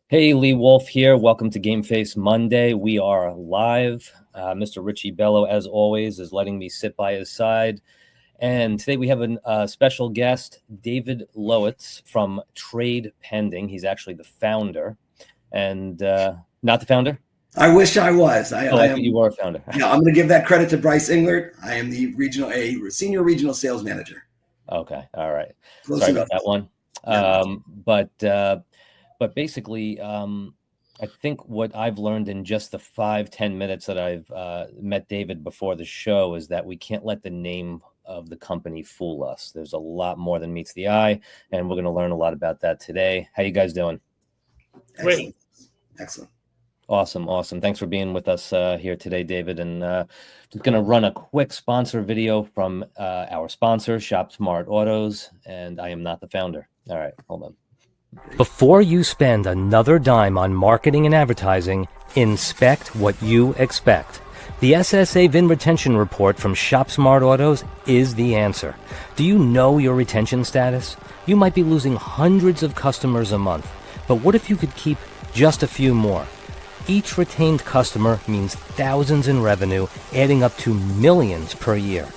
Hey, Lee Wolf here. Welcome to Game Face Monday. We are live. Mr. Richie Bello, as always, is letting me sit by his side. And today we have a special guest, David Lowitz from Trade Pending. He's actually the founder, and not the founder. I wish I was. I I thought am. you were a founder. Yeah, I'm going to give that credit to Bryce Englert. I am the senior regional sales manager. Okay, all right. Close Sorry enough. about that one. Yeah. But basically, I think what I've learned in just the 5-10 minutes that I've met David before the show is that we can't let the name of the company fool us. There's a lot more than meets the eye, and we're going to learn a lot about that today. How you guys doing? Excellent. Excellent. Awesome. Thanks for being with us here today, David. And just going to run a quick sponsor video from our sponsor, Shop Smart Autos, and I am not the founder. All right, hold on. Before you spend another dime on marketing and advertising, inspect what you expect. The SSA VIN Retention Report from Shop Smart Autos is the answer. Do you know your retention status? You might be losing hundreds of customers a month, but what if you could keep just a few more? Each retained customer means thousands in revenue, adding up to millions per year.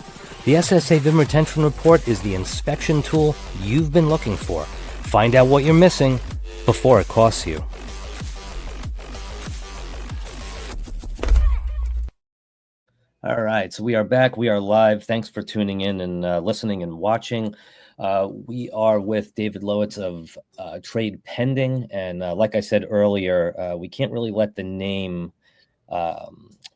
The SSA VIN Retention Report is the inspection tool you've been looking for. Find out what you're missing before it costs you. All right, so we are back. We are live. Thanks for tuning in and listening and watching. We are with David Lowitz of Trade Pending. And like I said earlier, we can't really let the name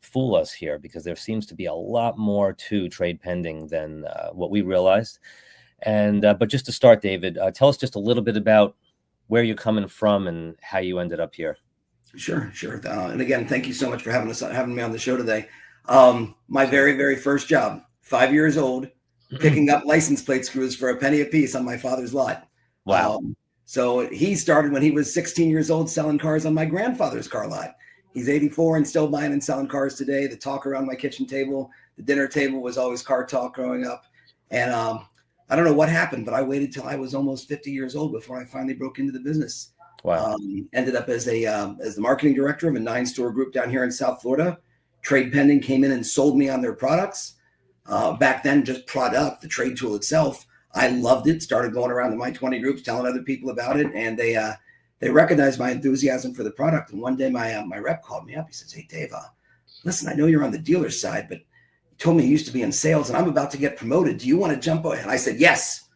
fool us here because there seems to be a lot more to Trade Pending than what we realized. And but just to start, David, tell us just a little bit about where you're coming from and how you ended up here. Sure. And again, thank you so much for having me on the show today. My very first job, 5 years old, picking up license plate screws for a penny a piece on my father's lot. Wow. So he started when he was 16 years old selling cars on my grandfather's car lot. He's 84 and still buying and selling cars today. The talk around my kitchen table, the dinner table was always car talk growing up. And I don't know what happened, but I waited till I was almost 50 years old before I finally broke into the business. Wow. Ended up as the marketing director of a 9-store group down here in South Florida. Trade Pending came in and sold me on their products. Back then, just product, the trade tool itself, I loved it. Started going around to my 20 groups, telling other people about it, and they recognized my enthusiasm for the product. And one day, my rep called me up. He says, "Hey, Dave, listen, I know you're on the dealer side, but told me you used to be in sales and I'm about to get promoted. Do you want to jump over?" And I said, yes.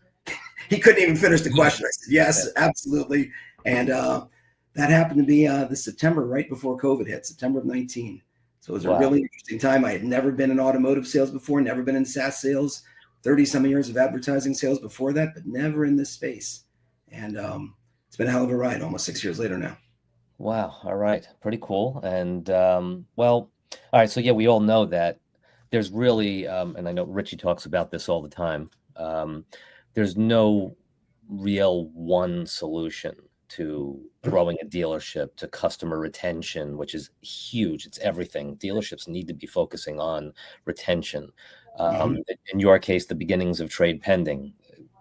He couldn't even finish the question. I said, yes, absolutely. And that happened to be this September, right before COVID hit, September of 19. So it was a really interesting time. I had never been in automotive sales before, never been in SaaS sales, 30 some years of advertising sales before that, but never in this space. And it's been a hell of a ride almost 6 years later now. Wow. All right. Pretty cool. And well, all right. So yeah, we all know that there's really, and I know Richie talks about this all the time, there's no real one solution to growing a dealership, to customer retention, which is huge. It's everything. Dealerships need to be focusing on retention. In your case, the beginnings of Trade Pending,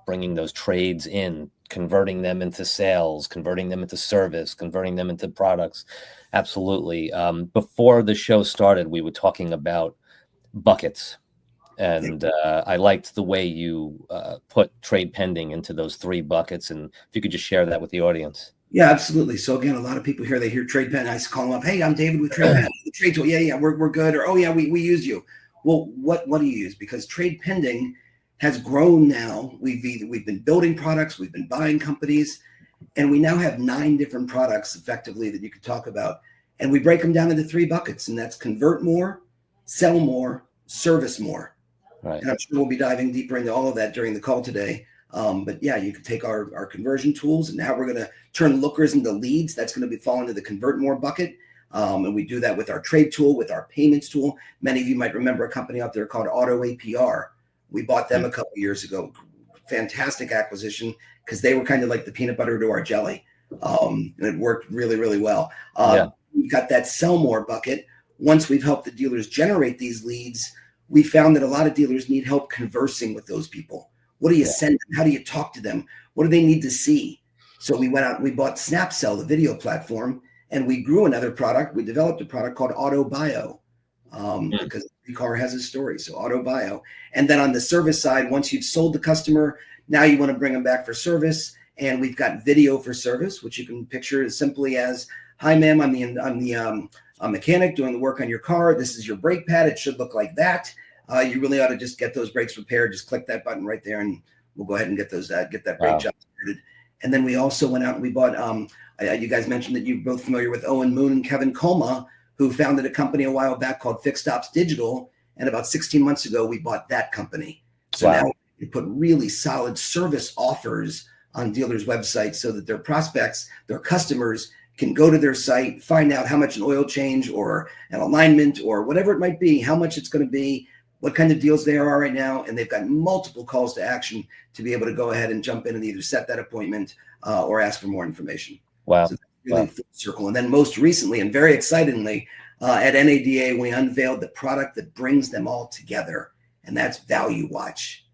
bringing those trades in, converting them into sales, converting them into service, converting them into products. Absolutely. Before the show started, we were talking about buckets. And I liked the way you put Trade Pending into those 3 buckets. And if you could just share that with the audience. Yeah, absolutely. So again, a lot of people here, they hear Trade Pending. I call them up. "Hey, I'm David with Trade Pending. The trade tool. Yeah, we're good." Or, "Oh yeah, we use you." Well, what do you use? Because Trade Pending has grown now. We've been building products, we've been buying companies, and we now have 9 different products effectively that you could talk about. And we break them down into 3 buckets, and that's convert more, sell more, service more. Right. And I'm sure we'll be diving deeper into all of that during the call today. But yeah, you could take our conversion tools, and now we're going to turn lookers into leads. That's going to be fall into the convert more bucket. And we do that with our trade tool, with our payments tool. Many of you might remember a company out there called Auto APR. We bought them a couple of years ago. Fantastic acquisition because they were kind of like the peanut butter to our jelly. And it worked really well. We've got that sell more bucket. Once we've helped the dealers generate these leads, we found that a lot of dealers need help conversing with those people. What do you send them? How do you talk to them? What do they need to see? So we went out and we bought Snapcell, the video platform, and we grew another product. We developed a product called AutoBio, because every car has a story. So AutoBio. And then on the service side, once you've sold the customer, now you want to bring them back for service. And we've got video for service, which you can picture as simply as, "Hi, ma'am, I'm the mechanic doing the work on your car. This is your brake pad. It should look like that. You really ought to just get those brakes repaired. Just click that button right there, and we'll go ahead and get that brake job started." And then we also went out and we bought. You guys mentioned that you're both familiar with Owen Moon and Kevin Colma, who founded a company a while back called Fixed Ops Digital. And about 16 months ago, we bought that company. So now we put really solid service offers on dealers' websites so that their prospects, their customers, can go to their site, find out how much an oil change or an alignment or whatever it might be, how much it's going to be, what kind of deals there are right now. And they've got multiple calls to action to be able to go ahead and jump in and either set that appointment or ask for more information. Wow. So that's really full circle. And then most recently, and very excitingly, at NADA, we unveiled the product that brings them all together, and that's Value Watch.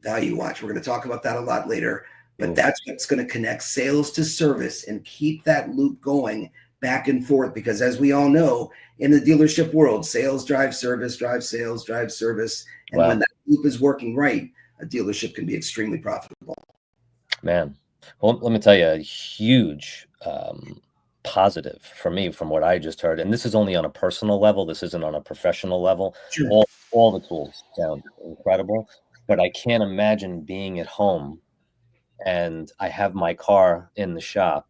Value Watch. We're going to talk about that a lot later, but that's what's going to connect sales to service and keep that loop going back and forth. Because as we all know, in the dealership world, sales drive service, drive sales, drive service. And when that loop is working right, a dealership can be extremely profitable. Man, well, let me tell you, a huge positive for me from what I just heard, and this is only on a personal level. This isn't on a professional level. Sure. All the tools sound incredible, but I can't imagine being at home and I have my car in the shop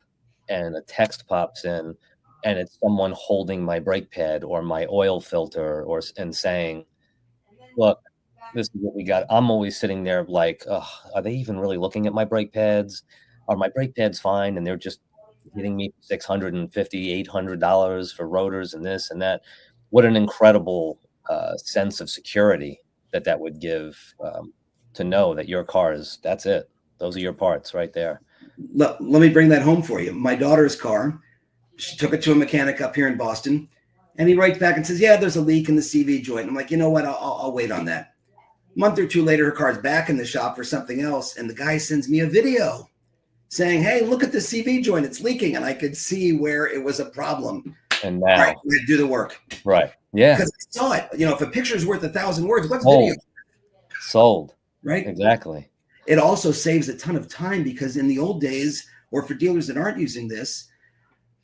and a text pops in and it's someone holding my brake pad or my oil filter and saying, "Look, this is what we got." I'm always sitting there like, are they even really looking at my brake pads? Are my brake pads fine? And they're just hitting me $650, $800 for rotors and this and that. What an incredible sense of security that would give, to know that your car that's it. Those are your parts right there. Let me bring that home for you. My daughter's car, she took it to a mechanic up here in Boston, and he writes back and says, "Yeah, there's a leak in the CV joint." I'm like, "You know what? I'll wait on that." A month or two later, her car's back in the shop for something else, and the guy sends me a video saying, "Hey, look at the CV joint. It's leaking." And I could see where it was a problem. And now, all right, we're going to do the work. Right. Yeah. Because I saw it. If a picture is worth 1,000 words, what's video? Sold. Right? Exactly. It also saves a ton of time because in the old days, or for dealers that aren't using this,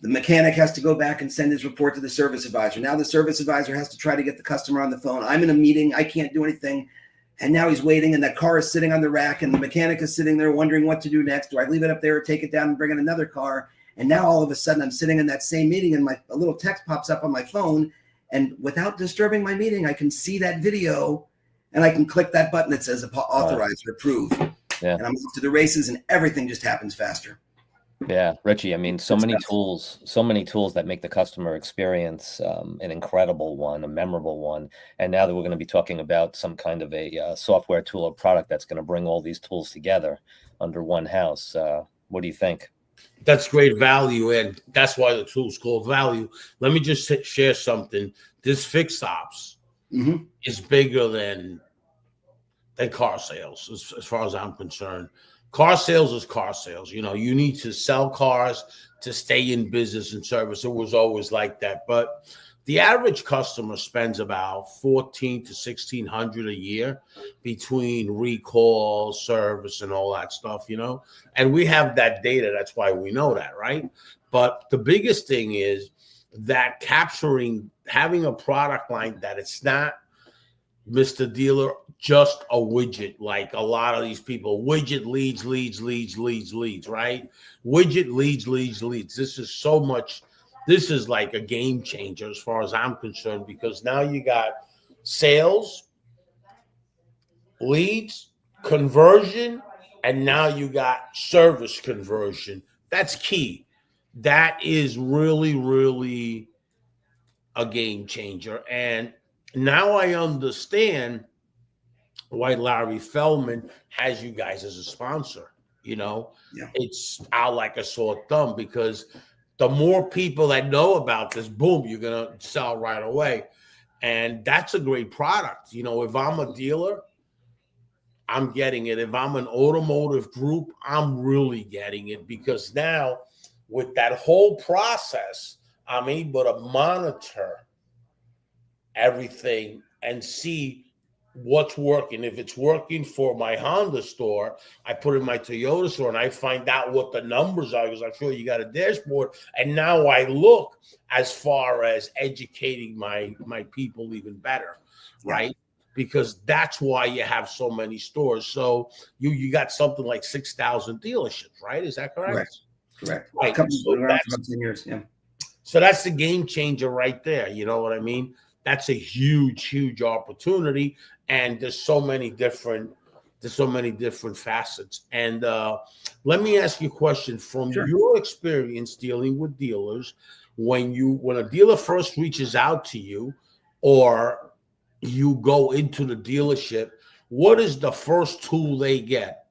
the mechanic has to go back and send his report to the service advisor. Now the service advisor has to try to get the customer on the phone. I'm in a meeting. I can't do anything. And now he's waiting, and that car is sitting on the rack, and the mechanic is sitting there wondering what to do next. Do I leave it up there or take it down and bring in another car? And now all of a sudden I'm sitting in that same meeting, and a little text pops up on my phone. And without disturbing my meeting, I can see that video, and I can click that button that says authorize or approve. Yeah. And I'm off to the races, and everything just happens faster. Yeah, Richie, I mean, so many tools that make the customer experience an incredible one, a memorable one. And now that we're going to be talking about some kind of a software tool or product that's going to bring all these tools together under one house. What do you think? That's great value, and that's why the tool's called Value. Let me just share something. This Fixed Ops is bigger than car sales, as far as I'm concerned. Car sales is car sales. You need to sell cars to stay in business and service. It was always like that. But the average customer spends about $1,400 to $1,600 a year between recall, service, and all that stuff, And we have that data. That's why we know that, right? But the biggest thing is that having a product line that it's not, Mr. Dealer, just a widget, like a lot of these people. Widget leads, right? Widget leads. This is so much. This is like a game changer as far as I'm concerned, because now you got sales, leads, conversion, and now you got service conversion. That's key. That is really, really a game changer. And now I understand why Larry Feldman has you guys as a sponsor. It's out like a sore thumb, because the more people that know about this, boom, you're going to sell right away. And that's a great product. If I'm a dealer, I'm getting it. If I'm an automotive group, I'm really getting it, because now with that whole process, I'm able to monitor everything and see what's working. If it's working for my Honda store, I put it in my Toyota store and I find out what the numbers are, because I'm sure you got a dashboard. And now I look as far as educating my people even better, right? Because that's why you have so many stores. So you got something like 6,000 dealerships, right? Is that correct? Correct. Right. So around for about 10 years. Yeah. So that's the game changer right there. You know what I mean? That's a huge opportunity. And there's so many different facets. And let me ask you a question from your experience dealing with dealers. When a dealer first reaches out to you, or you go into the dealership, what is the first tool they get?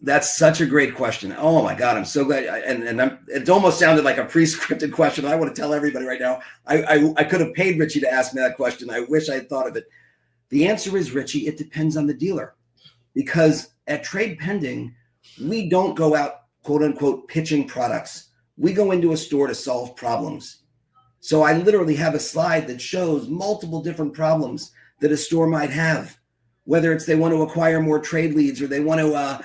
That's such a great question. Oh my God, I'm so glad. It almost sounded like a pre-scripted question. I want to tell everybody right now. I could have paid Richie to ask me that question. I wish I had thought of it. The answer is, Richie, it depends on the dealer. Because at Trade Pending, we don't go out, quote unquote, pitching products. We go into a store to solve problems. So I literally have a slide that shows multiple different problems that a store might have, whether it's they want to acquire more trade leads, or they want to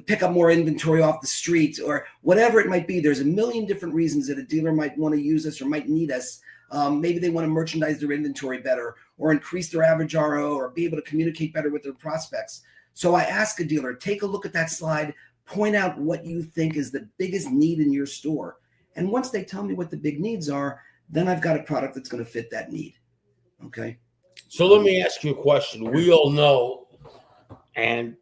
pick up more inventory off the street, or whatever it might be. There's a million different reasons that a dealer might want to use us or might need us. Maybe they want to merchandise their inventory better, or increase their average RO, or be able to communicate better with their prospects. So I ask a dealer, take a look at that slide, point out what you think is the biggest need in your store. And once they tell me what the big needs are, then I've got a product that's going to fit that need. Okay. So let me ask you a question. We all know, and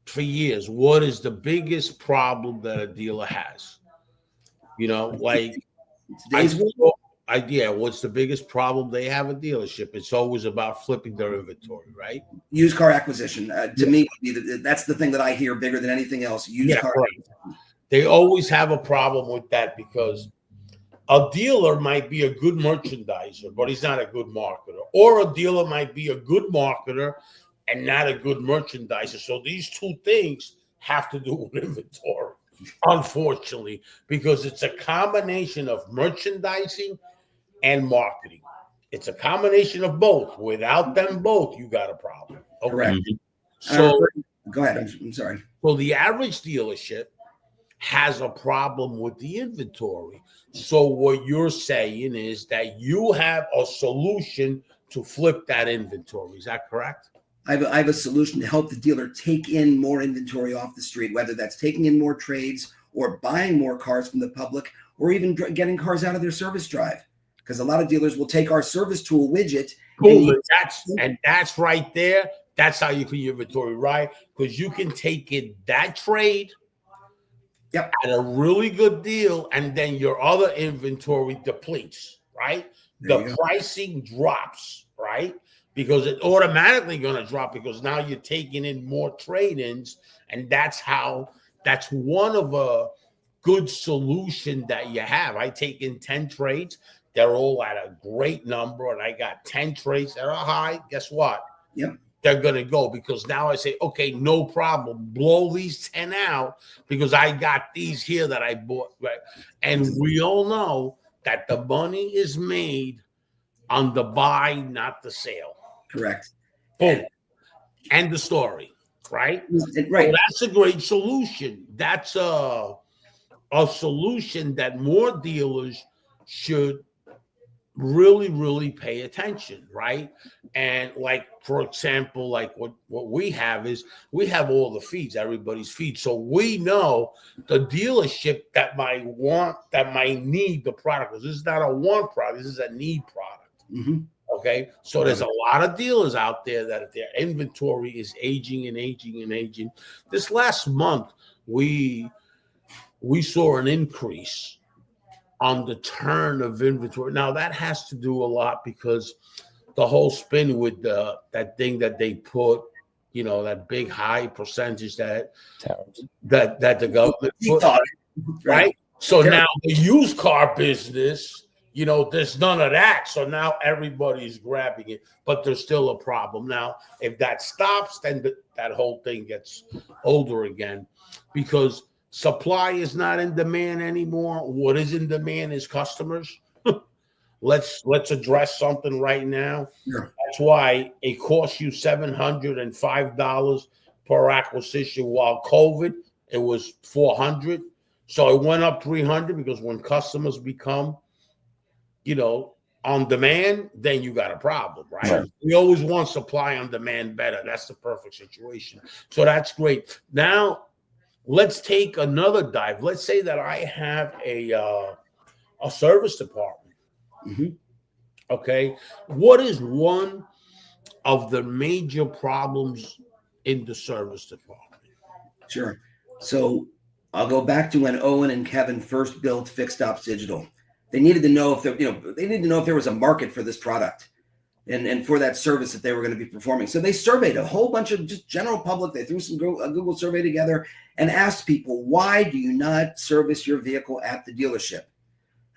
for years, what is the biggest problem that a dealer has? You know, like what's the biggest problem they have a dealership? It's always about flipping their inventory, right? Used car acquisition. To me, that's the thing that I hear bigger than anything else. Used car acquisition. They always have a problem with that, because a dealer might be a good merchandiser, but he's not a good marketer. Or a dealer might be a good marketer and not a good merchandiser. So these two things have to do with inventory, unfortunately, because it's a combination of merchandising and marketing. It's a combination of both. Without them both, you got a problem. Okay. Correct. So go ahead. I'm sorry. So the average dealership has a problem with the inventory. So what you're saying is that you have a solution to flip that inventory. Is that correct? I have a solution to help the dealer take in more inventory off the street, whether that's taking in more trades, or buying more cars from the public, or even getting cars out of their service drive. Because a lot of dealers will take our service tool widget. Cool. And that's right there. That's how you clean your inventory, right? Because you can take in that trade at a really good deal, and then your other inventory depletes, right? The pricing drops, right? Because it's automatically going to drop, because now you're taking in more trade-ins, and that's one of a good solution that you have. I take in 10 trades. They're all at a great number, and I got 10 trades that are high. Guess what? Yep. They're going to go, because now I say, okay, no problem. Blow these 10 out, because I got these here that I bought. Right? And we all know that the money is made on the buy, not the sale. Correct. Boom. End the story. Right? Right. So that's a great solution. That's a solution that more dealers should really pay attention, right? And like, for example, like what we have is we have all the feeds, everybody's feeds. So we know the dealership that might need the product. This is not a want product, this is a need product. Mm-hmm. Okay. So there's a lot of dealers out there that their inventory is aging and aging and aging. This last month, we saw an increase on the turn of inventory. Now that has to do a lot because the whole spin with that thing that they put, you know, that big high percentage that the government put, right? So now the used car business You know, there's none of that. So now everybody's grabbing it, but there's still a problem. Now, if that stops, then that whole thing gets older again, because supply is not in demand anymore. What is in demand is customers. Let's address something right now. Sure. That's why it costs you $705 per acquisition, while COVID it was $400. So it went up $300, because when customers become, you know, on demand, then you got a problem, right? We always want supply on demand better. That's the perfect situation. So that's great. Now let's take another dive. Let's say that I have a service department. Mm-hmm. Okay. What is one of the major problems in the service department? Sure. So I'll go back to when Owen and Kevin first built Fixed Ops Digital. They needed to know if they needed to know if there was a market for this product and for that service that they were going to be performing. So they surveyed a whole bunch of just general public. They threw a Google survey together and asked people, why do you not service your vehicle at the dealership?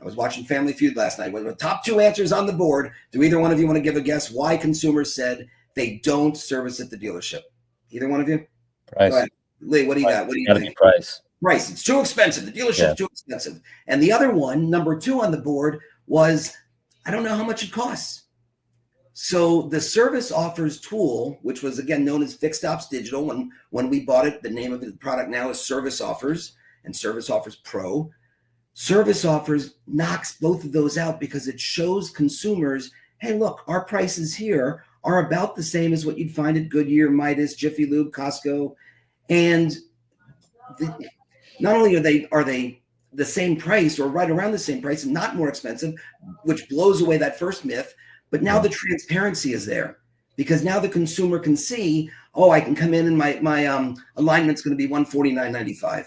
I was watching Family Feud last night. With the top 2 answers on the board, do either one of you want to give a guess why consumers said they don't service at the dealership? Either one of you? Price. Go ahead. Lee, what do you got? What do you think? Price. Price. It's too expensive. The dealership's too expensive. And the other one, number 2 on the board, was I don't know how much it costs. So the Service Offers tool, which was again known as Fixed Ops Digital, when we bought it, the name of the product now is Service Offers and Service Offers Pro. Service Offers knocks both of those out because it shows consumers, hey, look, our prices here are about the same as what you'd find at Goodyear, Midas, Jiffy Lube, Costco, and not only are they the same price or right around the same price and not more expensive, which blows away that first myth, but now the transparency is there because now the consumer can see, oh, I can come in and my alignment's going to be $149.95,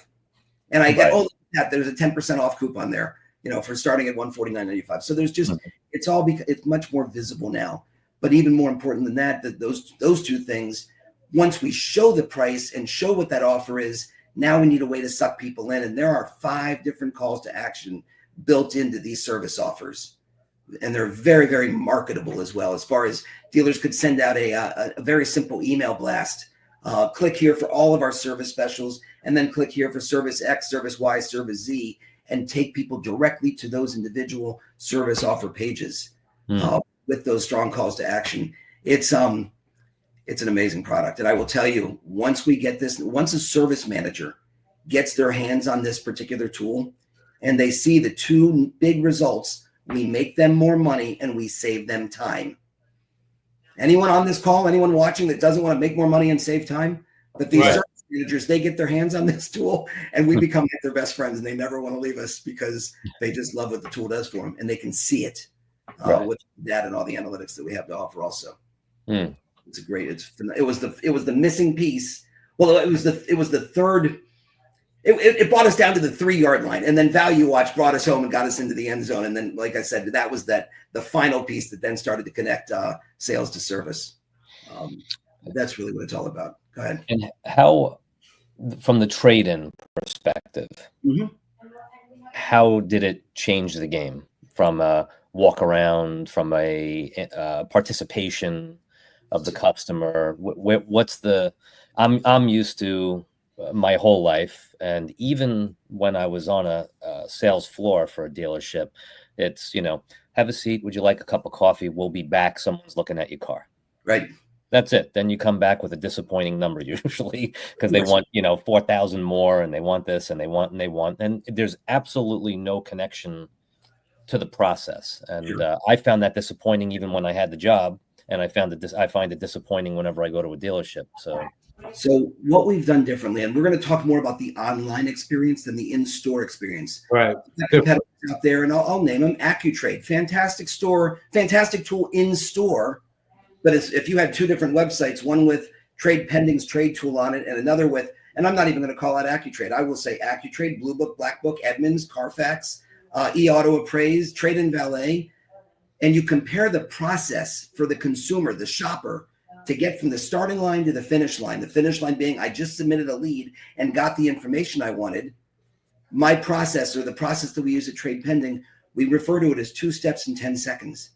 and I get that there's a 10% off coupon there, for starting at $149.95. So there's just it's much more visible now. But even more important than that those 2 things, once we show the price and show what that offer is, now we need a way to suck people in. And there are 5 different calls to action built into these service offers. And they're very, very marketable as well. As far as dealers could send out a very simple email blast. Click here for all of our service specials, and then click here for service X, service Y, service Z, and take people directly to those individual service offer pages with those strong calls to action. It's an amazing product. And I will tell you, once a service manager gets their hands on this particular tool and they see the 2 big results, we make them more money and we save them time. Anyone on this call, anyone watching that doesn't want to make more money and save time, but these service managers, they get their hands on this tool and we become like their best friends, and they never want to leave us because they just love what the tool does for them and they can see it with that and all the analytics that we have to offer also. It's great. It was the missing piece. Well, it was the third. It brought us down to the 3-yard line, and then Value Watch brought us home and got us into the end zone. And then, like I said, that was the final piece that then started to connect sales to service. That's really what it's all about. Go ahead. And how, from the trade-in perspective, how did it change the game from a walk around, from a participation of the customer? What's the? I'm used to my whole life, and even when I was on a sales floor for a dealership, it's have a seat. Would you like a cup of coffee? We'll be back. Someone's looking at your car. Right. That's it. Then you come back with a disappointing number usually because they want 4,000 more, and they want this, and they want, and there's absolutely no connection to the process. And I found that disappointing even when I had the job. And I find it disappointing whenever I go to a dealership. So what we've done differently, and we're going to talk more about the online experience than the in-store experience. Right. Competitors out there, and I'll name them. AccuTrade, fantastic store, fantastic tool in store. But if you had 2 different websites, one with Trade Pending's trade tool on it, and another with, and I'm not even going to call out AccuTrade. I will say AccuTrade, Blue Book, Black Book, Edmunds, Carfax, eAuto Appraise, Trade and Valet. And you compare the process for the consumer, the shopper, to get from the starting line to the finish line being I just submitted a lead and got the information I wanted. My process, or the process that we use at Trade Pending, We refer to it as 2 steps in 10 seconds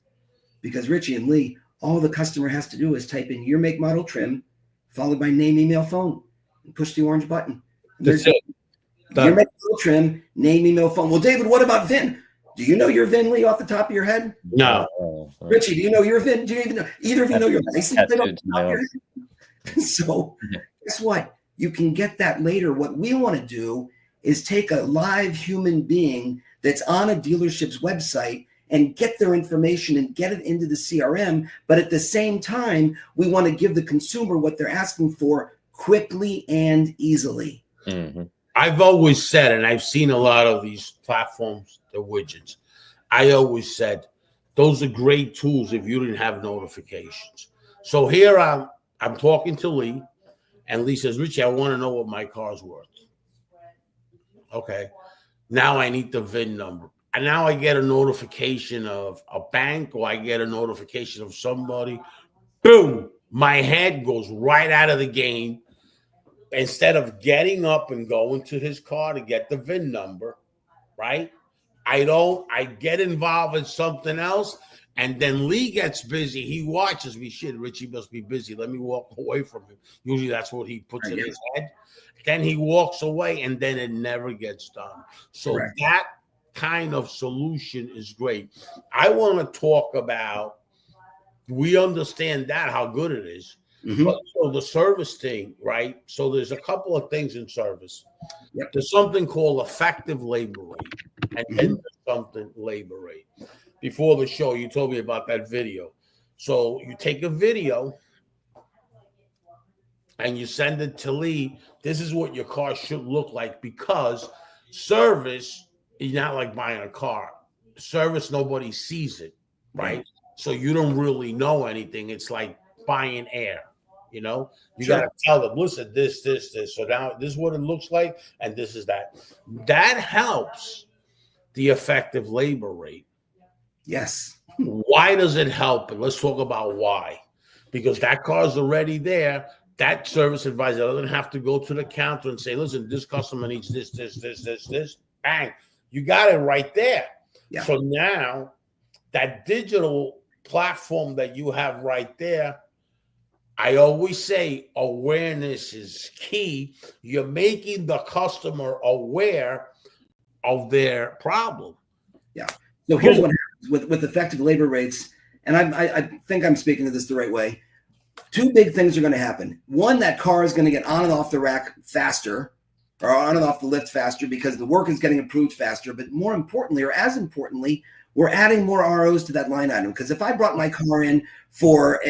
because Richie and Lee, all the customer has to do is type in your make, model, trim, followed by name, email, phone, and push the orange button. That's it. Your make, model, trim, name, email, phone. Well, David, what about VIN? Do you know your VIN, Lee, off the top of your head? No. Richie, do you know your VIN? Do you even know? Either of you know your license plate off the top of your head? So guess what? You can get that later. What we want to do is take a live human being that's on a dealership's website and get their information and get it into the CRM. But at the same time, we want to give the consumer what they're asking for quickly and easily. Mm-hmm. I've always said, and I've seen a lot of these platforms, the widgets. I always said, those are great tools if you didn't have notifications. So here I'm talking to Lee, and Lee says, Richie, I want to know what my car's worth. Okay. Now I need the VIN number. And now I get a notification of a bank, or I get a notification of somebody. Boom. My head goes right out of the game. Instead of getting up and going to his car to get the VIN number, right? I get involved in something else. And then Lee gets busy. He watches me. Shit, Richie must be busy. Let me walk away from him. Usually that's what he puts in his head. Then he walks away, and then it never gets done. So that kind of solution is great. I want to talk about, we understand that, how good it is. Mm-hmm. But so the service thing, right? So there's a couple of things in service. Yep. There's something called effective labor rate, and then there's something labor rate. Before the show, you told me about that video. So you take a video and you send it to Lee. This is what your car should look like, because service is not like buying a car. Service, nobody sees it, right? So you don't really know anything. It's like buying air, you know? You got to tell them, listen, this. So now this is what it looks like, and this is that. That helps the effective labor rate. Yes. Why does it help? And let's talk about why. Because that car's already there. That service advisor doesn't have to go to the counter and say, listen, this customer needs this. Bang. You got it right there. Yeah. So now that digital platform that you have right there, I always say awareness is key. You're making the customer aware of their problem. Yeah. So here's what happens with effective labor rates, and I think I'm speaking to this the right way. 2 big things are going to happen. One, that car is going to get on and off the rack faster, or on and off the lift faster, because the work is getting approved faster. But more importantly, or as importantly, we're adding more ROs to that line item. Because if I brought my car in for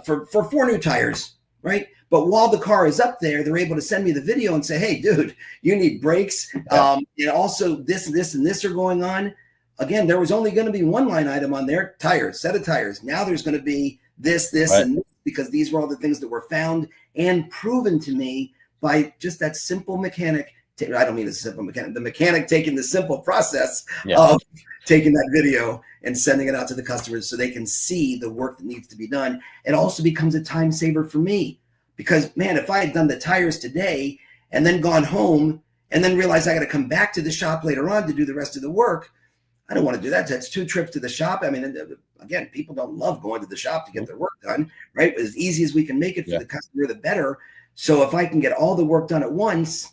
for 4 new tires, right? But while the car is up there, they're able to send me the video and say, hey, dude, you need brakes. And also this, and this are going on. Again, there was only going to be 1 line item on there, tires, set of tires. Now there's going to be this, and this, because these were all the things that were found and proven to me by just that simple mechanic. I don't mean a simple mechanic. The mechanic taking the simple process of taking that video and sending it out to the customers so they can see the work that needs to be done. It also becomes a time saver for me, because, man, if I had done the tires today and then gone home and then realized I got to come back to the shop later on to do the rest of the work, I don't want to do that. That's 2 trips to the shop. I mean, again, people don't love going to the shop to get their work done, right? But as easy as we can make it for the customer, the better. So if I can get all the work done at once,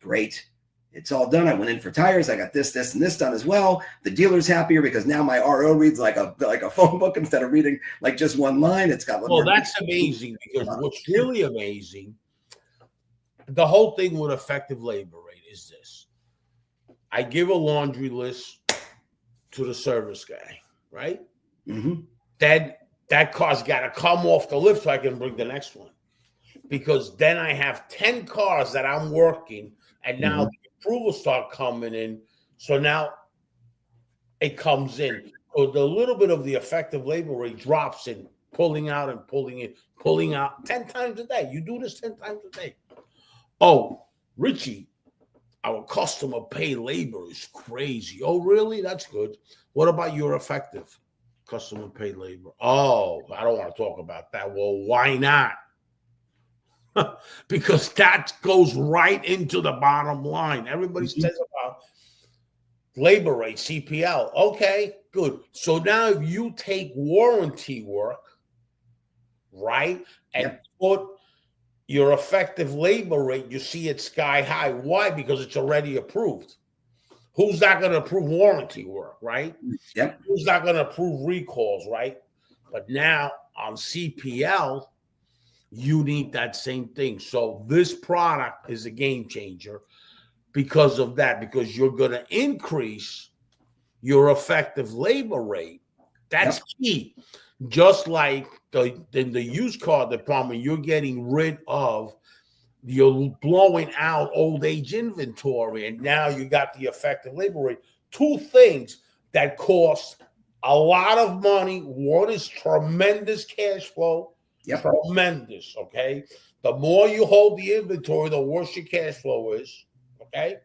great. It's all done. I went in for tires. I got this, and this done as well. The dealer's happier because now my RO reads like a phone book instead of reading like just 1 line. It's got. Well, that's amazing, because what's really amazing, the whole thing with effective labor rate is this. I give a laundry list to the service guy, right? Mm-hmm. That car's got to come off the lift so I can bring the next one. Because then I have 10 cars that I'm working, and now the approvals start coming in. So now it comes in. So the little bit of the effective labor rate drops in, pulling out and pulling in, pulling out 10 times a day. You do this 10 times a day. Oh, Richie, our customer pay labor is crazy. Oh, really? That's good. What about your effective customer pay labor? Oh, I don't want to talk about that. Well, why not? Because that goes right into the bottom line. Everybody says about labor rate, CPL. Okay, good. So now if you take warranty work, right, and put your effective labor rate, you see it sky high. Why? Because it's already approved. Who's not going to approve warranty work, right? Yep. Who's not going to approve recalls, right? But now on CPL, you need that same thing. So this product is a game changer because of that, because you're going to increase your effective labor rate. That's key. Just like in the used car department, you're getting rid of, you're blowing out old age inventory, and now you got the effective labor rate. Two things that cost a lot of money. One is tremendous cash flow. Tremendous, okay? The more you hold the inventory, the worse your cash flow is, okay?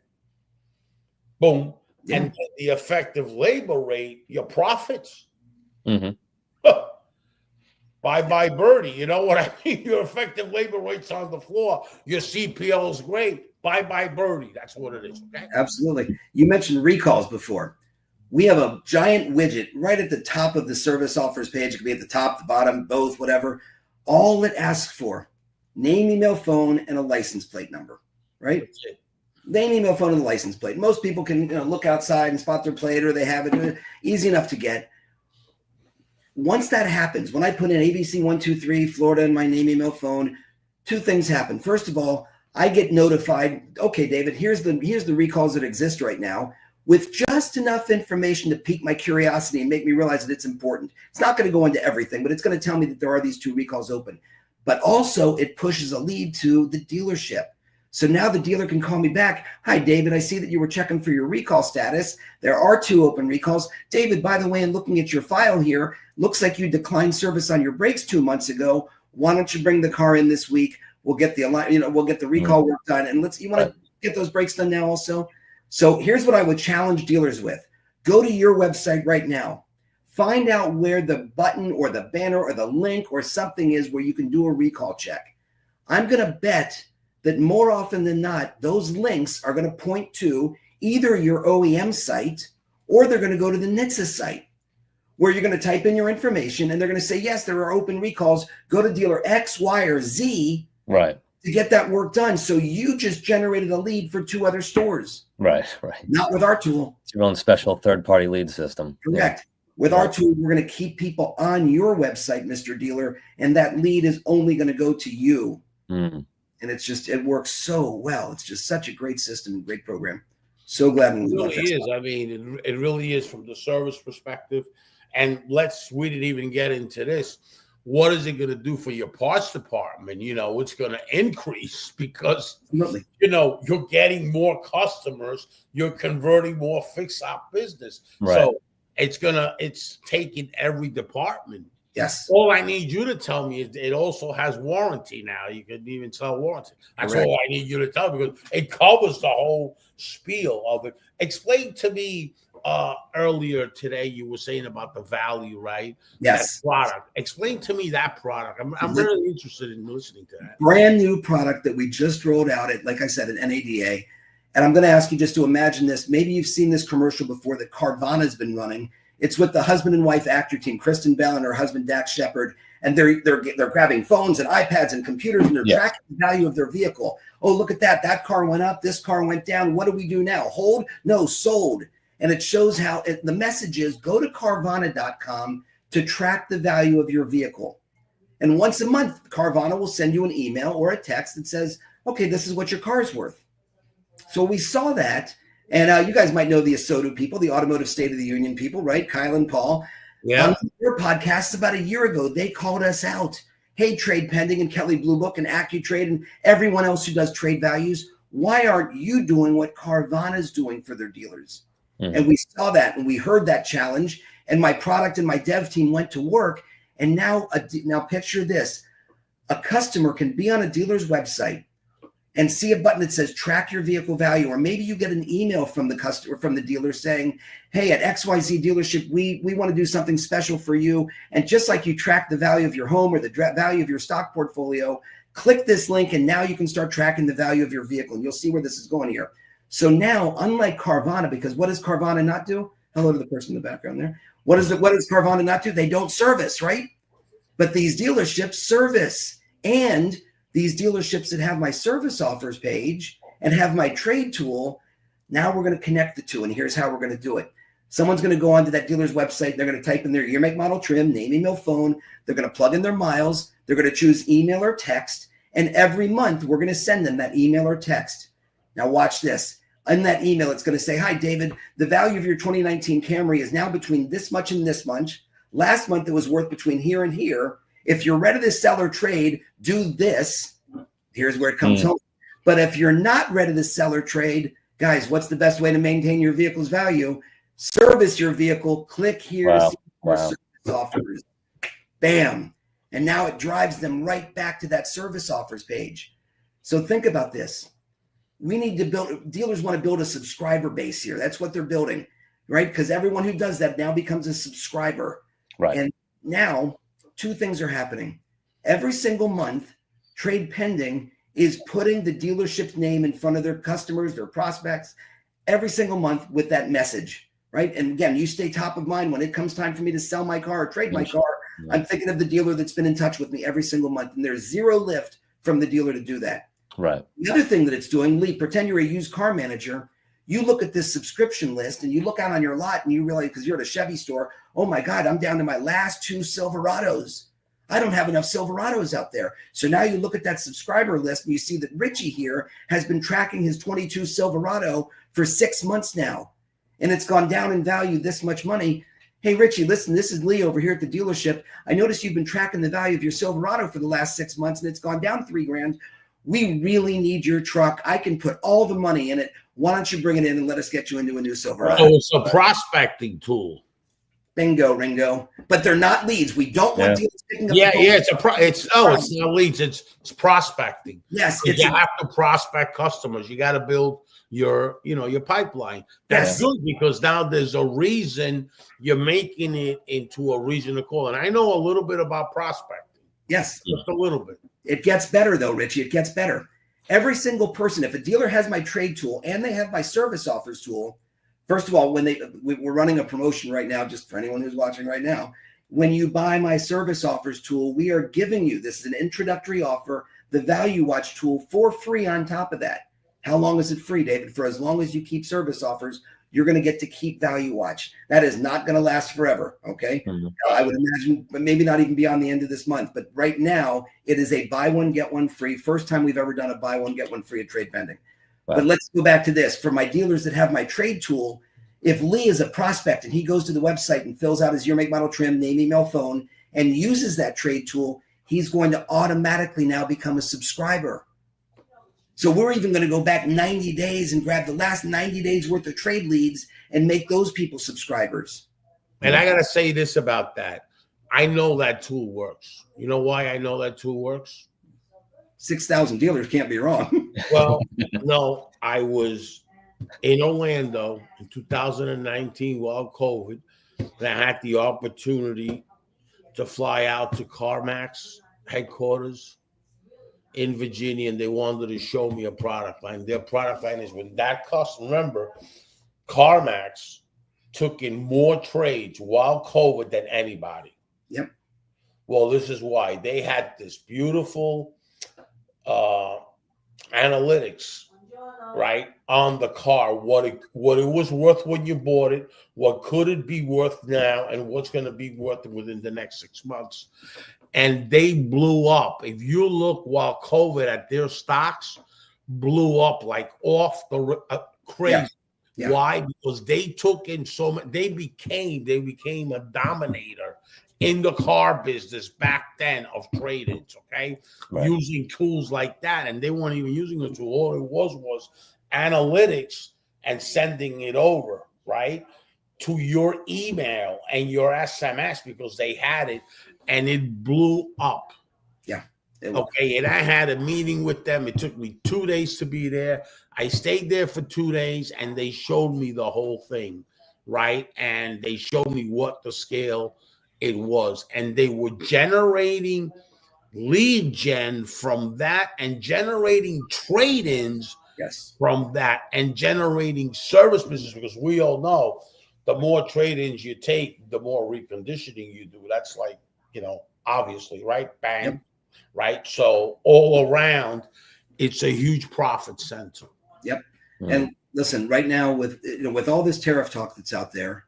Boom. And the effective labor rate, your profits. Bye-bye birdie. You know what I mean? Your effective labor rate's on the floor. Your CPL is great. Bye-bye birdie. That's what it is, okay? Absolutely. You mentioned recalls before. We have a giant widget right at the top of the service offers page. It could be at the top, the bottom, both, whatever. All it asks for, name, email, phone, and a license plate number, right? Name, email, phone, and the license plate. Most people can look outside and spot their plate, or they have it. Easy enough to get. Once that happens, when I put in ABC123 Florida in my name, email, phone, two things happen. First of all, I get notified, okay, David, here's the recalls that exist right now, with just enough information to pique my curiosity and make me realize that it's important. It's not going to go into everything, but it's going to tell me that there are these two recalls open. But also it pushes a lead to the dealership. So now the dealer can call me back. Hi, David, I see that you were checking for your recall status. There are 2 open recalls. David, by the way, in looking at your file here, looks like you declined service on your brakes 2 months ago. Why don't you bring the car in this week? We'll get the we'll get the recall work done. And you want to get those brakes done now also? So here's what I would challenge dealers with. Go to your website right now. Find out where the button or the banner or the link or something is where you can do a recall check. I'm going to bet that more often than not, those links are going to point to either your OEM site or they're going to go to the NHTSA site, where you're going to type in your information and they're going to say, yes, there are open recalls. Go to dealer X, Y, or Z to get that work done. So you just generated a lead for 2 other stores. Right. Not with our tool. It's your own special third-party lead system. Correct. With our tool, we're going to keep people on your website, Mr. Dealer, and that lead is only going to go to you. And it works so well. It's just such a great system and great program. So glad we really is. I mean, it really is from the service perspective. And we didn't even get into this. What is it going to do for your parts department? It's going to increase because, you're getting more customers. You're converting more fixed op business. Right. So it's taking every department. Yes. All I need you to tell me is it also has warranty now. You can even sell warranty. That's all I need you to tell me, because it covers the whole spiel of it. Explain to me, earlier today you were saying about the value, right? Yes. That product. Explain to me that product. I'm really interested in listening to that. Brand new product that we just rolled out at, like I said, at NADA. And I'm going to ask you just to imagine this. Maybe you've seen this commercial before that Carvana's been running. It's with the husband and wife actor team, Kristen Bell and her husband, Dax Shepard. And they're grabbing phones and iPads and computers, and they're tracking the value of their vehicle. Oh, look at that. That car went up. This car went down. What do we do now? Hold? No, sold. And it shows how the message is, go to Carvana.com to track the value of your vehicle. And once a month, Carvana will send you an email or a text that says, okay, this is what your car is worth. So we saw that. And you guys might know the ASOTU people, the Automotive State of the Union people, right? Kyle and Paul. Yeah. On their podcasts about a year ago, they called us out. Hey, Trade Pending and Kelly Blue Book and AccuTrade and everyone else who does trade values, why aren't you doing what Carvana is doing for their dealers? Mm-hmm. And we saw that and we heard that challenge. And my product and my dev team went to work. And now picture this. A customer can be on a dealer's website and see a button that says track your vehicle value, or maybe you get an email from the customer, from the dealer saying, hey, at XYZ dealership, we want to do something special for you. And just like you track the value of your home or the value of your stock portfolio, click this link and now you can start tracking the value of your vehicle. And you'll see where this is going here. So now, unlike Carvana, because what does Carvana not do? Hello to the person in the background there. What does Carvana not do? They don't service, right? But these dealerships service. And these dealerships that have my service offers page and have my trade tool, now we're going to connect the two. And here's how we're going to do it. Someone's going to go onto that dealer's website. They're going to type in their year, make, model, trim, name, email, phone. They're going to plug in their miles. They're going to choose email or text. And every month, we're going to send them that email or text. Now watch this. In that email, it's going to say, hi, David, the value of your 2019 Camry is now between this much and this much. Last month, it was worth between here and here. If you're ready to sell or trade, do this. Here's where it comes home. But if you're not ready to sell or trade, guys, what's the best way to maintain your vehicle's value? Service your vehicle. Click here to see more service offers. Bam. And now it drives them right back to that service offers page. So think about this. We need to build, dealers want to build a subscriber base here. That's what they're building, right? Because everyone who does that now becomes a subscriber. Right. And now two things are happening. Every single month, Trade Pending is putting the dealership's name in front of their customers, their prospects, every single month with that message, right? And again, you stay top of mind when it comes time for me to sell my car or trade my car. I'm thinking of the dealer that's been in touch with me every single month, and there's zero lift from the dealer to do that. Right. The other thing that it's doing, Lee, pretend you're a used car manager. You look at this subscription list and you look out on your lot and you realize, because you're at a Chevy store, oh my God, I'm down to my last 2 Silverados. I don't have enough Silverados out there. So now you look at that subscriber list and you see that Richie here has been tracking his 22 Silverado for 6 months now. And it's gone down in value this much money. Hey, Richie, listen, this is Lee over here at the dealership. I noticed you've been tracking the value of your Silverado for the last 6 months and it's gone down $3,000. We really need your truck. I can put all the money in it. Why don't you bring it in and let us get you into a new Silverado? So it's a prospecting tool. Bingo, Ringo. But they're not leads. We don't want dealers picking up. It's not leads. It's prospecting. Yes, you have to prospect customers. You got to build your pipeline. That's good because now there's a reason you're making it into a reason to call. And I know a little bit about prospecting. Yes, just a little bit. It gets better though, Richie. It gets better. Every single person, if a dealer has my trade tool and they have my service offers tool, first of all, we're running a promotion right now, just for anyone who's watching right now. When you buy my service offers tool, we are giving you, this is an introductory offer, the Value Watch tool for free on top of that. How long is it free, David? For as long as you keep service offers, you're going to get to keep Value Watch. That is not going to last forever, okay? I would imagine, but maybe not even beyond the end of this month. But right now, it is a buy one, get one free. First time we've ever done a buy one, get one free at Trade Pending. Wow. But let's go back to this. For my dealers that have my trade tool, if Lee is a prospect and he goes to the website and fills out his year, make, model, trim, name, email, phone, and uses that trade tool, he's going to automatically now become a subscriber. So we're even going to go back 90 days and grab the last 90 days worth of trade leads and make those people subscribers. And I got to say this about that. I know that tool works. You know why I know that tool works? 6,000 dealers can't be wrong. Well, no, I was in Orlando in 2019 while COVID, and I had the opportunity to fly out to CarMax headquarters in Virginia, and they wanted to show me a product line. Their product line is with that customer. Remember, CarMax took in more trades while COVID than anybody. Yep. Well, this is why. They had this beautiful analytics, right, on the car, what it was worth when you bought it, what could it be worth now, and what's going to be worth within the next 6 months. And they blew up. If you look while COVID at their stocks, blew up like off the crazy. Yeah. Why? Because they took in so much. They became a dominator in the car business back then of trade-ins, okay? Right. Using tools like that. And they weren't even using the tool. All it was analytics and sending it over, right, to your email and your SMS because they had it. And it blew up. Yeah. Okay. And I had a meeting with them. It took me 2 days to be there. I stayed there for 2 days and they showed me the whole thing. Right. And they showed me what the scale it was. And they were generating lead gen from that and generating trade-ins Yes. from that and generating service business, because we all know the more trade-ins you take, the more reconditioning you do. That's like, obviously, right? Bang, Yep. right? So all around, it's a huge profit center. Yep. And listen, right now with all this tariff talk that's out there,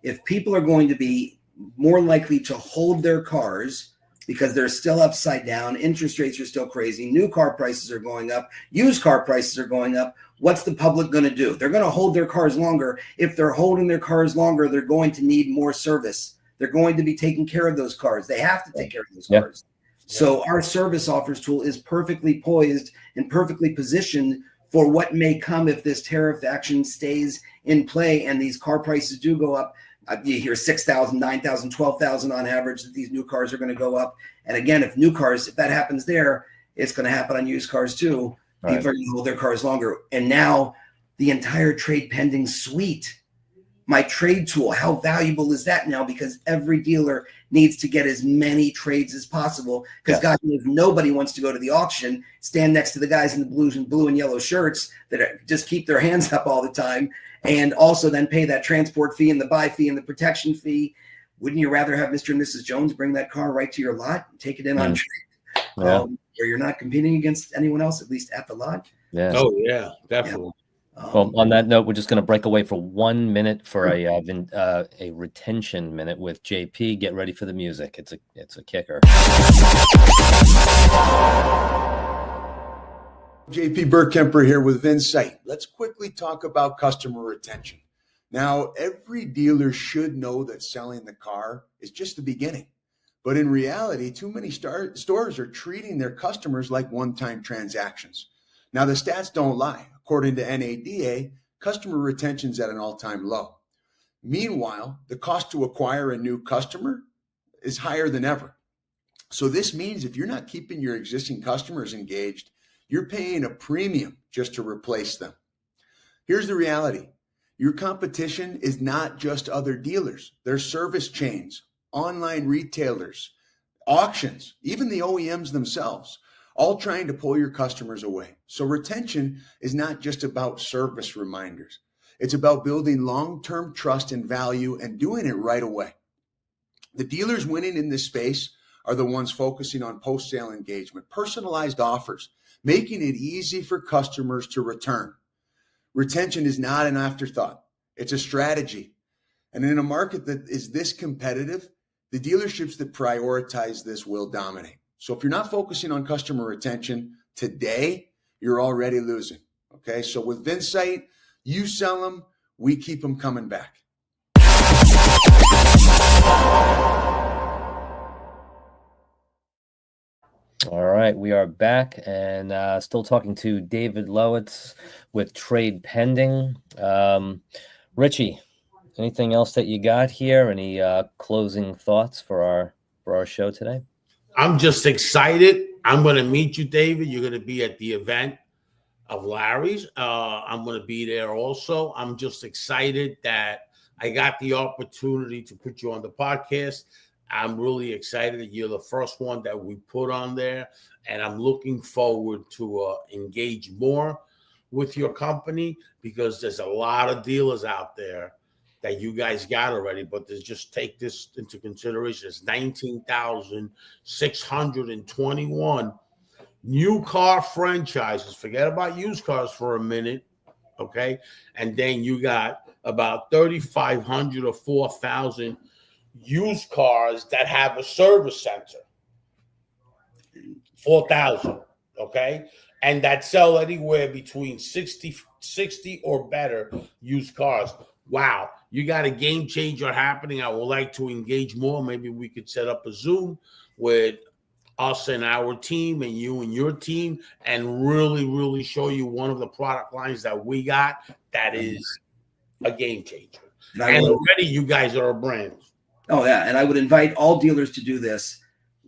if people are going to be more likely to hold their cars because they're still upside down, interest rates are still crazy, new car prices are going up, used car prices are going up, what's the public going to do? They're going to hold their cars longer. If they're holding their cars longer, they're going to need more service. They're going to be taking care of those cars. They have to take care of those cars. So our service offers tool is perfectly poised and perfectly positioned for what may come if this tariff action stays in play and these car prices do go up. You hear 6,000, 9,000, 12,000 on average that these new cars are going to go up. And again, if that happens there, it's going to happen on used cars too. Right. People are going to hold their cars longer. And now the entire trade pending suite, my trade tool, how valuable is that now? Because every dealer needs to get as many trades as possible. Because God knows nobody wants to go to the auction, stand next to the guys in the blue and yellow shirts that just keep their hands up all the time, and also then pay that transport fee and the buy fee and the protection fee. Wouldn't you rather have Mr. and Mrs. Jones bring that car right to your lot and take it in on trade, where you're not competing against anyone else, at least at the lot? Yeah. Oh yeah, definitely. Well, on that note, we're just going to break away for 1 minute for a retention minute with JP. Get ready for the music. It's a kicker. JP Burkemper here with Vinsight. Let's quickly talk about customer retention. Now, every dealer should know that selling the car is just the beginning. But in reality, too many stores are treating their customers like one-time transactions. Now, the stats don't lie. According to NADA, customer retention is at an all-time low. Meanwhile, the cost to acquire a new customer is higher than ever. So this means if you're not keeping your existing customers engaged, you're paying a premium just to replace them. Here's the reality. Your competition is not just other dealers. There's service chains, online retailers, auctions, even the OEMs themselves, all trying to pull your customers away. So retention is not just about service reminders. It's about building long-term trust and value and doing it right away. The dealers winning in this space are the ones focusing on post-sale engagement, personalized offers, making it easy for customers to return. Retention is not an afterthought. It's a strategy. And in a market that is this competitive, the dealerships that prioritize this will dominate. So if you're not focusing on customer retention today, you're already losing. Okay, so with Vinsight, you sell them, we keep them coming back. All right, we are back and still talking to David Lowitz with Trade Pending. Richie, anything else that you got here? Any closing thoughts for our show today? I'm just excited. I'm going to meet you, David. You're going to be at the event of Larry's. I'm going to be there also. I'm just excited that I got the opportunity to put you on the podcast. I'm really excited that you're the first one that we put on there, and I'm looking forward to engage more with your company, because there's a lot of dealers out there that you guys got already, but just take this into consideration. It's 19,621 new car franchises. Forget about used cars for a minute, okay? And then you got about 3,500 or 4,000 used cars that have a service center. 4,000, okay? And that sell anywhere between 60 or better used cars. Wow, you got a game changer happening. I would like to engage more. Maybe we could set up a Zoom with us and our team and you and your team and really, really show you one of the product lines that we got that is a game changer. And already you guys are a brand. Oh, yeah. And I would invite all dealers to do this.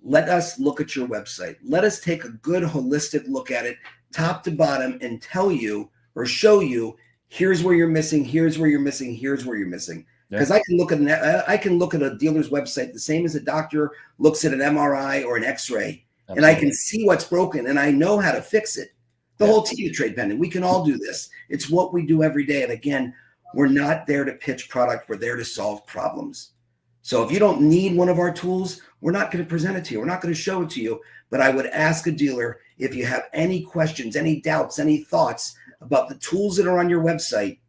Let us look at your website. Let us take a good holistic look at it, top to bottom, and tell you or show you, here's where you're missing, here's where you're missing, here's where you're missing. Because I can look at a dealer's website the same as a doctor looks at an MRI or an X-ray, and I can see what's broken, and I know how to fix it. The whole team of Trade Pending. We can all do this. It's what we do every day. And again, we're not there to pitch product. We're there to solve problems. So if you don't need one of our tools, we're not going to present it to you. We're not going to show it to you. But I would ask a dealer, if you have any questions, any doubts, any thoughts about the tools that are on your website,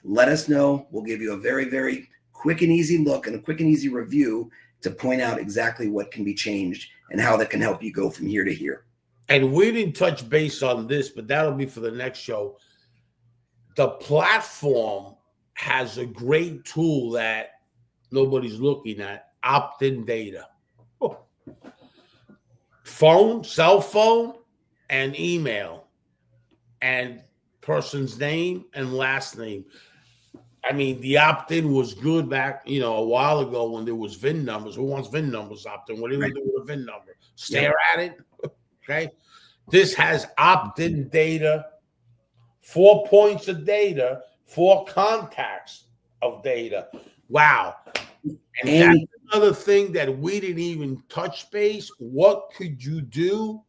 let us know. We'll give you a very, very quick and easy look and a quick and easy review to point out exactly what can be changed and how that can help you go from here to here. And we didn't touch base on this, but that'll be for the next show. The platform has a great tool that nobody's looking at, opt-in data. Oh. Phone, cell phone, and email, and person's name and last name. I mean, the opt-in was good back, a while ago when there was VIN numbers. Who wants VIN numbers opt-in? What do you do with a VIN number? Stare at it? Okay. This has opt-in data, 4 points of data, 4 contacts of data. Wow. And that's another thing that we didn't even touch base. What could you do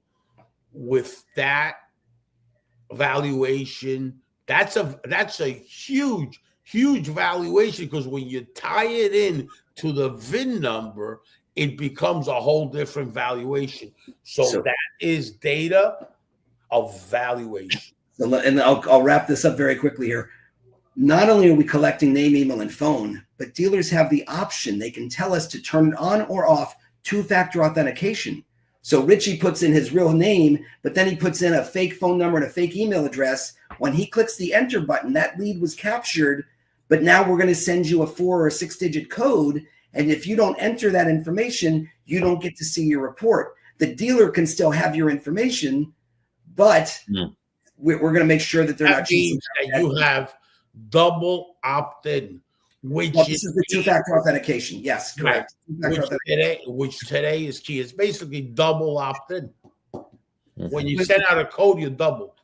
with that valuation? That's a huge valuation, because when you tie it in to the VIN number, it becomes a whole different valuation. So that is data of valuation. And I'll wrap this up very quickly here. Not only are we collecting name, email, and phone, but dealers have the option. They can tell us to turn it on or off two-factor authentication. So Richie puts in his real name, but then he puts in a fake phone number and a fake email address. When he clicks the enter button, that lead was captured, but now we're going to send you a 4 or 6-digit code. And if you don't enter that information, you don't get to see your report. The dealer can still have your information, but we're going to make sure that they're not means that you have double opt-in, which this is the two-factor authentication. Yes, correct. Right. Which today is key. It's basically double opt-in. When you send out a code, you double.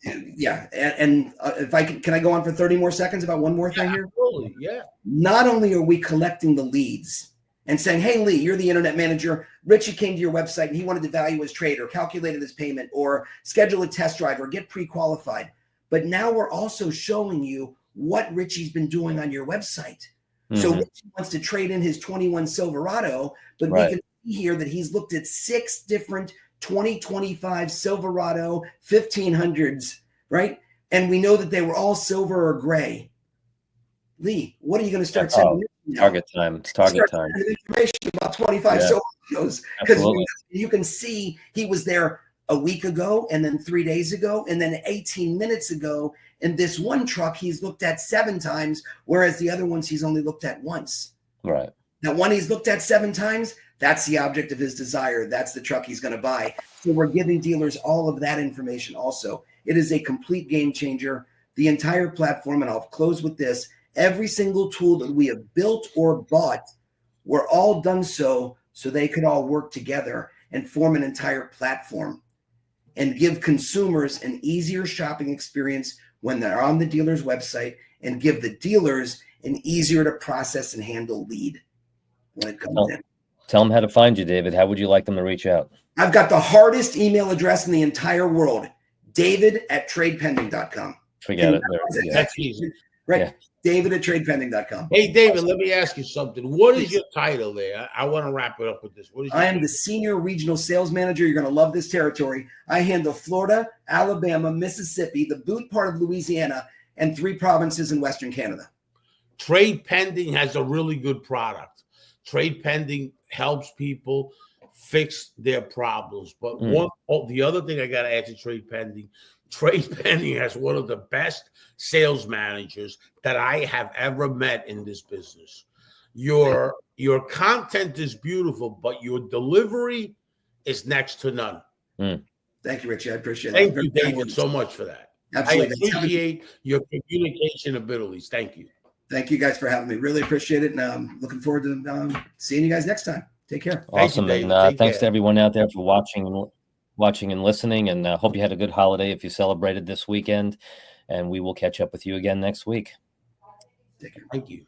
Yeah, and if I can I go on for 30 more seconds about one more thing here? Absolutely, yeah. Not only are we collecting the leads and saying, hey, Lee, you're the internet manager. Richie came to your website and he wanted to value his trade or calculated his payment or schedule a test drive or get pre-qualified. But now we're also showing you what Richie's been doing on your website. So Richie wants to trade in his 21 Silverado, but we can see here that he's looked at 6 different 2025 Silverado 1500s, right? And we know that they were all silver or gray. Lee, what are you going to start sending? Target time. It's target time. Information about 25 Silverados, because you can see he was there a week ago, and then 3 days ago, and then 18 minutes ago. And this one truck he's looked at 7 times, whereas the other ones he's only looked at once. Right. Now, one he's looked at 7 times, that's the object of his desire. That's the truck he's going to buy. So we're giving dealers all of that information also. It is a complete game changer. The entire platform, and I'll close with this, every single tool that we have built or bought, we're all done so they could all work together and form an entire platform and give consumers an easier shopping experience when they're on the dealer's website, and give the dealers an easier to process and handle lead when it comes in. Tell them how to find you, David. How would you like them to reach out? I've got the hardest email address in the entire world, david@tradepending.com. Forget it. That's easy. Right. Yeah. David@tradepending.com. Hey, David, let me ask you something. What is your title there? I want to wrap it up with this. What is I am the Senior Regional Sales Manager. You're going to love this territory. I handle Florida, Alabama, Mississippi, the boot part of Louisiana, and 3 provinces in Western Canada. Trade Pending has a really good product. Trade Pending helps people fix their problems. But the other thing I got to add to Trade Pending has one of the best sales managers that I have ever met in this business. Your content is beautiful, but your delivery is next to none. Thank you, Richie. I appreciate it. Thank you, David, so much for that. Absolutely. I appreciate your communication abilities. Thank you. Thank you guys for having me. Really appreciate it. And I'm looking forward to seeing you guys next time. Take care. Awesome. Thank you, and thanks to everyone out there for watching and listening. And hope you had a good holiday if you celebrated this weekend. And we will catch up with you again next week. Take care. Thank you.